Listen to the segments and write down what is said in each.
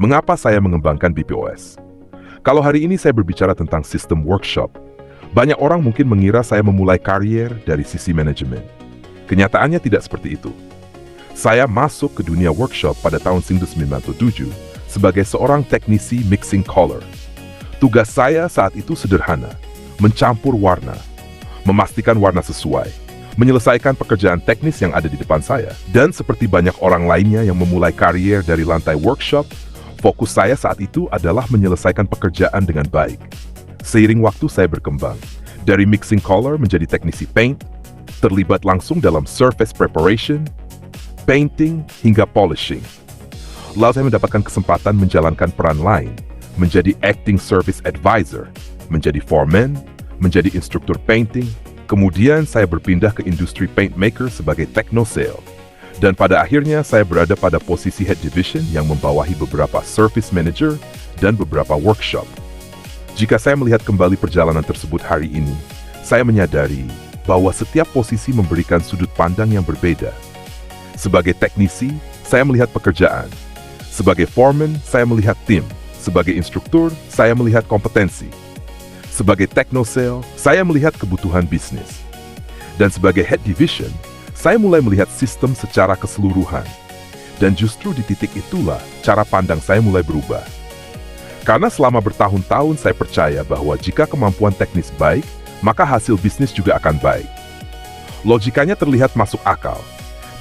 Mengapa saya mengembangkan BPOS? Kalau hari ini saya berbicara tentang sistem workshop, banyak orang mungkin mengira saya memulai karier dari sisi manajemen. Kenyataannya tidak seperti itu. Saya masuk ke dunia workshop pada tahun 1997 sebagai seorang teknisi mixing color. Tugas saya saat itu sederhana, mencampur warna, memastikan warna sesuai, menyelesaikan pekerjaan teknis yang ada di depan saya. Dan seperti banyak orang lainnya yang memulai karier dari lantai workshop, fokus saya saat itu adalah menyelesaikan pekerjaan dengan baik. Seiring waktu saya berkembang, dari mixing color menjadi teknisi paint, terlibat langsung dalam surface preparation, painting, hingga polishing. Lalu saya mendapatkan kesempatan menjalankan peran lain, menjadi acting service advisor, menjadi foreman, menjadi instruktur painting. Kemudian saya berpindah ke industri paint maker sebagai techno sale. Dan pada akhirnya saya berada pada posisi head division yang membawahi beberapa service manager dan beberapa workshop. Jika saya melihat kembali perjalanan tersebut hari ini, saya menyadari bahwa setiap posisi memberikan sudut pandang yang berbeda. Sebagai teknisi, saya melihat pekerjaan. Sebagai foreman, saya melihat tim. Sebagai instruktur, saya melihat kompetensi. Sebagai techno sale, saya melihat kebutuhan bisnis. Dan sebagai head division, saya mulai melihat sistem secara keseluruhan. Dan justru di titik itulah cara pandang saya mulai berubah. Karena selama bertahun-tahun saya percaya bahwa jika kemampuan teknis baik, maka hasil bisnis juga akan baik. Logikanya terlihat masuk akal.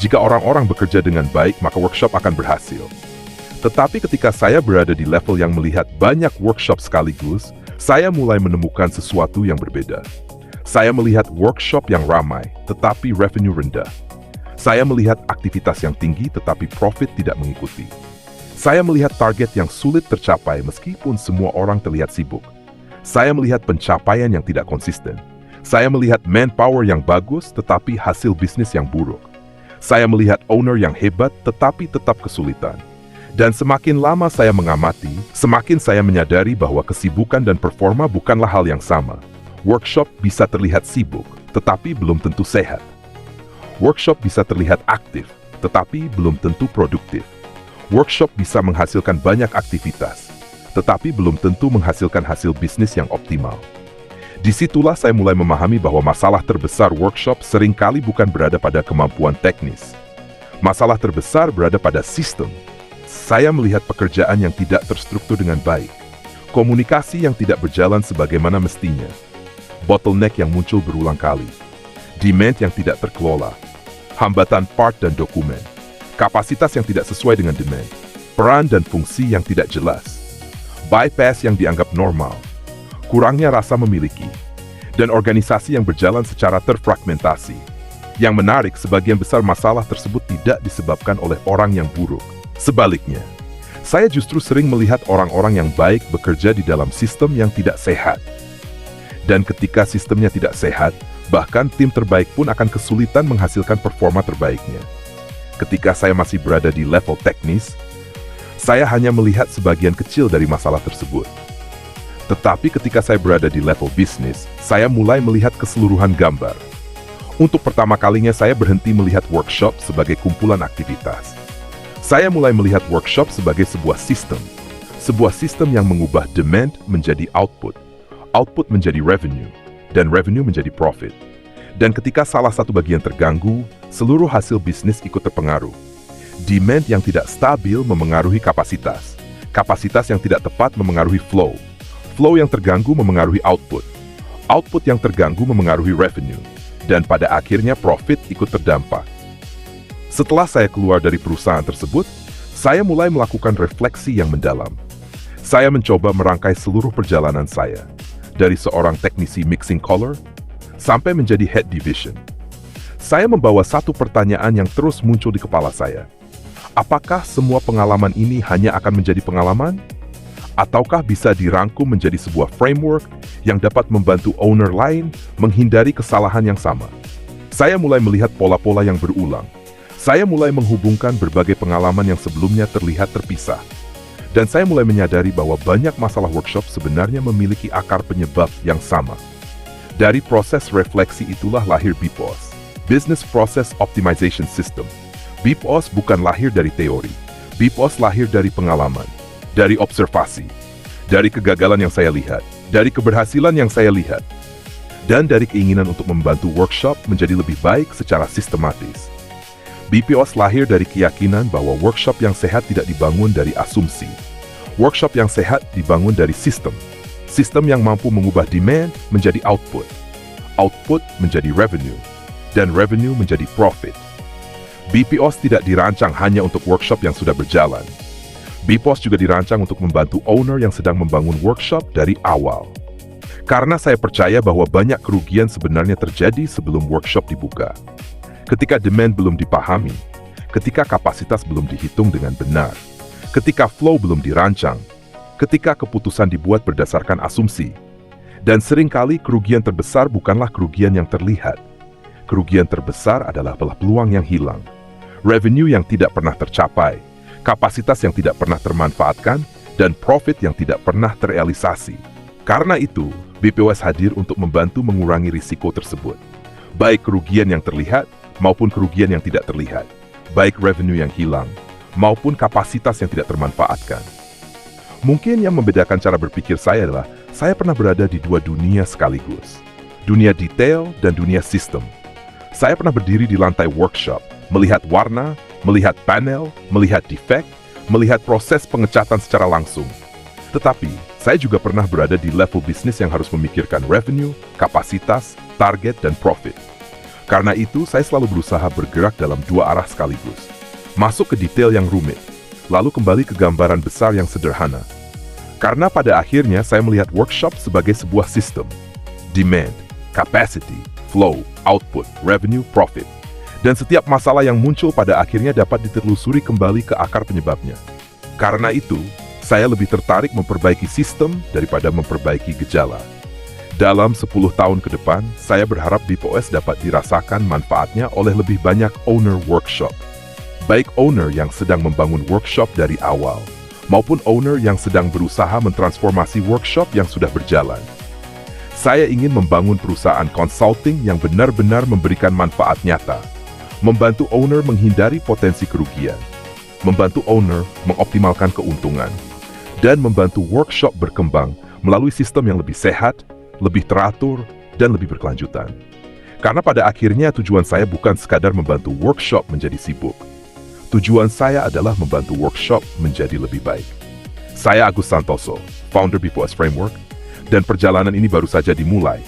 Jika orang-orang bekerja dengan baik, maka workshop akan berhasil. Tetapi ketika saya berada di level yang melihat banyak workshop sekaligus, saya mulai menemukan sesuatu yang berbeda. Saya melihat workshop yang ramai, tetapi revenue rendah. Saya melihat aktivitas yang tinggi, tetapi profit tidak mengikuti. Saya melihat target yang sulit tercapai meskipun semua orang terlihat sibuk. Saya melihat pencapaian yang tidak konsisten. Saya melihat manpower yang bagus, tetapi hasil bisnis yang buruk. Saya melihat owner yang hebat, tetapi tetap kesulitan. Dan semakin lama saya mengamati, semakin saya menyadari bahwa kesibukan dan performa bukanlah hal yang sama. Workshop bisa terlihat sibuk, tetapi belum tentu sehat. Workshop bisa terlihat aktif, tetapi belum tentu produktif. Workshop bisa menghasilkan banyak aktivitas, tetapi belum tentu menghasilkan hasil bisnis yang optimal. Disitulah saya mulai memahami bahwa masalah terbesar workshop seringkali bukan berada pada kemampuan teknis. Masalah terbesar berada pada sistem. Saya melihat pekerjaan yang tidak terstruktur dengan baik, komunikasi yang tidak berjalan sebagaimana mestinya, bottleneck yang muncul berulang kali, demand yang tidak terkelola, hambatan part dan dokumen, kapasitas yang tidak sesuai dengan demand, peran dan fungsi yang tidak jelas, bypass yang dianggap normal, kurangnya rasa memiliki, dan organisasi yang berjalan secara terfragmentasi. Yang menarik, sebagian besar masalah tersebut tidak disebabkan oleh orang yang buruk. Sebaliknya, saya justru sering melihat orang-orang yang baik bekerja di dalam sistem yang tidak sehat. Dan ketika sistemnya tidak sehat, bahkan tim terbaik pun akan kesulitan menghasilkan performa terbaiknya. Ketika saya masih berada di level teknis, saya hanya melihat sebagian kecil dari masalah tersebut. Tetapi ketika saya berada di level bisnis, saya mulai melihat keseluruhan gambar. Untuk pertama kalinya saya berhenti melihat workshop sebagai kumpulan aktivitas. Saya mulai melihat workshop sebagai sebuah sistem yang mengubah demand menjadi output, output menjadi revenue, dan revenue menjadi profit. Dan ketika salah satu bagian terganggu, seluruh hasil bisnis ikut terpengaruh. Demand yang tidak stabil memengaruhi kapasitas. Kapasitas yang tidak tepat memengaruhi flow. Flow yang terganggu memengaruhi output. Output yang terganggu memengaruhi revenue. Dan pada akhirnya profit ikut terdampak. Setelah saya keluar dari perusahaan tersebut, saya mulai melakukan refleksi yang mendalam. Saya mencoba merangkai seluruh perjalanan saya, dari seorang teknisi mixing color sampai menjadi head division. Saya membawa satu pertanyaan yang terus muncul di kepala saya. Apakah semua pengalaman ini hanya akan menjadi pengalaman? Ataukah bisa dirangkum menjadi sebuah framework yang dapat membantu owner lain menghindari kesalahan yang sama? Saya mulai melihat pola-pola yang berulang. Saya mulai menghubungkan berbagai pengalaman yang sebelumnya terlihat terpisah. Dan saya mulai menyadari bahwa banyak masalah workshop sebenarnya memiliki akar penyebab yang sama. Dari proses refleksi itulah lahir BPOS, Business Process Optimization System. BPOS bukan lahir dari teori. BPOS lahir dari pengalaman. dari observasi, dari kegagalan yang saya lihat, dari keberhasilan yang saya lihat, dan dari keinginan untuk membantu workshop menjadi lebih baik secara sistematis. BPOS lahir dari keyakinan bahwa workshop yang sehat tidak dibangun dari asumsi. Workshop yang sehat dibangun dari sistem. Sistem yang mampu mengubah demand menjadi output. Output menjadi revenue. Dan revenue menjadi profit. BPOS tidak dirancang hanya untuk workshop yang sudah berjalan. BPOS juga dirancang untuk membantu owner yang sedang membangun workshop dari awal. Karena saya percaya bahwa banyak kerugian sebenarnya terjadi sebelum workshop dibuka. Ketika demand belum dipahami, ketika kapasitas belum dihitung dengan benar, ketika flow belum dirancang, ketika keputusan dibuat berdasarkan asumsi, dan seringkali kerugian terbesar bukanlah kerugian yang terlihat. Kerugian terbesar adalah peluang yang hilang, revenue yang tidak pernah tercapai, kapasitas yang tidak pernah termanfaatkan, dan profit yang tidak pernah terrealisasi. Karena itu, BPOS hadir untuk membantu mengurangi risiko tersebut. Baik kerugian yang terlihat maupun kerugian yang tidak terlihat. Baik revenue yang hilang maupun kapasitas yang tidak termanfaatkan. Mungkin yang membedakan cara berpikir saya adalah saya pernah berada di dua dunia sekaligus. Dunia detail dan dunia sistem. Saya pernah berdiri di lantai workshop, melihat warna, melihat panel, melihat defect, melihat proses pengecatan secara langsung. Tetapi, saya juga pernah berada di level bisnis yang harus memikirkan revenue, kapasitas, target, dan profit. Karena itu, saya selalu berusaha bergerak dalam dua arah sekaligus. Masuk ke detail yang rumit, lalu kembali ke gambaran besar yang sederhana. Karena pada akhirnya saya melihat workshop sebagai sebuah sistem. Demand, capacity, flow, output, revenue, profit. Dan setiap masalah yang muncul pada akhirnya dapat ditelusuri kembali ke akar penyebabnya. Karena itu, saya lebih tertarik memperbaiki sistem daripada memperbaiki gejala. Dalam 10 tahun ke depan, saya berharap BPOS dapat dirasakan manfaatnya oleh lebih banyak owner workshop. Baik owner yang sedang membangun workshop dari awal, maupun owner yang sedang berusaha mentransformasi workshop yang sudah berjalan. Saya ingin membangun perusahaan consulting yang benar-benar memberikan manfaat nyata, membantu owner menghindari potensi kerugian, membantu owner mengoptimalkan keuntungan, dan membantu workshop berkembang melalui sistem yang lebih sehat, lebih teratur, dan lebih berkelanjutan. Karena pada akhirnya tujuan saya bukan sekadar membantu workshop menjadi sibuk. Tujuan saya adalah membantu workshop menjadi lebih baik. Saya Agus Santoso, founder BPOS Framework, dan perjalanan ini baru saja dimulai.